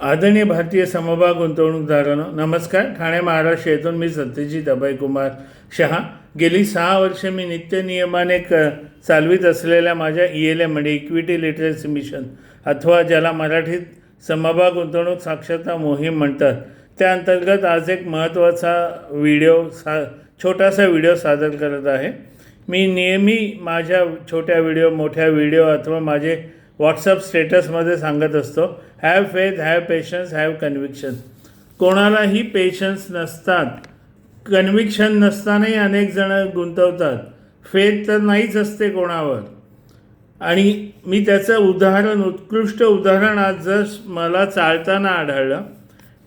आदरणीय भारतीय समभाग गुंतवणूकदारांनो नमस्कार. ठाणे महाराष्ट्र येथून मी सत्यजित अभयकुमार शहा. गेली 6 वर्षे मी नित्य नियमाने चालवित असलेल्या माझ्या ELM म्हणजे इक्विटी लिटरसी मिशन अथवा ज्याला मराठीत समभाग गुंतवणूक साक्षरता मोहीम म्हणतात, त्या अंतर्गत आज एक महत्त्वाचा छोटासा व्हिडिओ सादर करत आहे. मी नेहमी माझ्या छोट्या व्हिडिओ, मोठ्या व्हिडिओ अथवा माझे व्हॉट्सअप स्टेटसमध्ये सांगत असतो, have faith, have patience, have conviction. कोणालाही पेशन्स नसतात, कन्व्हिक्शन नसतानाही अनेक जण गुंतवतात, फेथ तर नाहीच असते कोणावर. आणि मी त्याचं उत्कृष्ट उदाहरण आज मला चालताना आढळलं.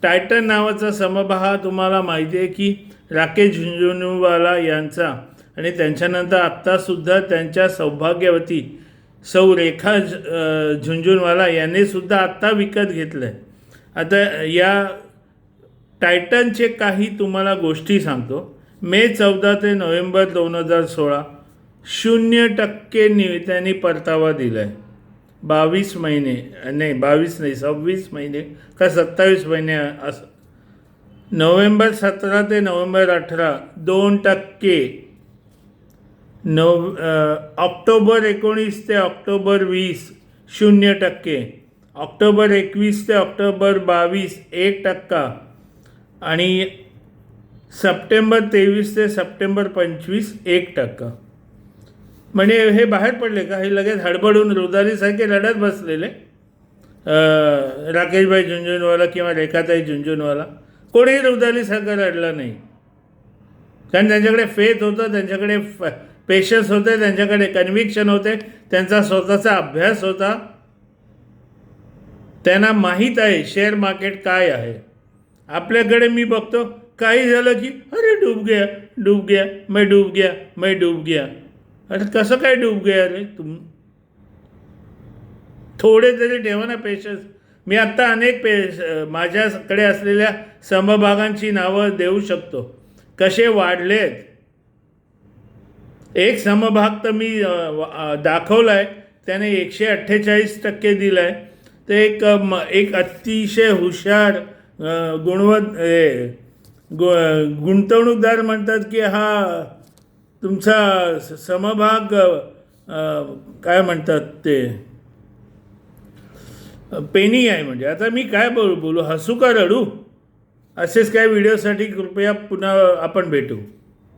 टायटन नावाचा समभाग तुम्हाला माहिती आहे की राकेश झुंझुनवाला यांचा आणि त्यांच्यानंतर आत्तासुद्धा त्यांच्या सौभाग्यवती सौ रेखा झुंझुनवाला यांनी सुद्धा आत्ता विकत घेतलं आहे. आता या टायटनचे काही तुम्हाला गोष्टी सांगतो. मे 14 ते नोव्हेंबर 2016 0% त्यांनी परतावा दिला आहे. 26 महिने का 27 महिने असं. नोव्हेंबर 17 ते नोव्हेंबर 18 2%. ऑक्टोबर 19 ते ऑक्टोबर 20 0%. ऑक्टोबर 21 ते ऑक्टोबर 22 1%. आणि सप्टेंबर 23 ते सप्टेंबर 25 1%. म्हणजे हे बाहेर पडले का, हे लगेच हडबडून रुदारीसारखे रडत बसलेले. राकेशभाई झुंझुनवाला किंवा रेखाताई झुंझुनवाला कोणीही रुदारीसारखं रडलं नाही. कारण त्यांच्याकडे फेथ होतं, त्यांच्याकडे पेशन्स होते, त्यांच्याकडे कन्व्हिक्शन होते, त्यांचा स्वतःचा अभ्यास होता. त्यांना माहीत आहे शेअर मार्केट काय आहे. आपल्याकडे मी बघतो काही झालं की अरे डूब गया, मैं डूब गया. अरे कसं काय डूब गया रे थोडे तरी ठेवा ना पेशन्स. मी आत्ता अनेक माझ्याकडे असलेल्या समभागांची नावं देऊ शकतो, कसे वाढलेत. एक समभाग तर मी दाखवला आहे, त्याने 148% दिला आहे. ते एक अतिशय हुशार गुंतवणूकदार म्हणतात की हा तुमचा समभाग काय म्हणतात ते पेनी आहे. म्हणजे आता मी काय बोलू, हसू का रडू? असेच काय व्हिडिओसाठी कृपया पुन्हा आपण भेटू.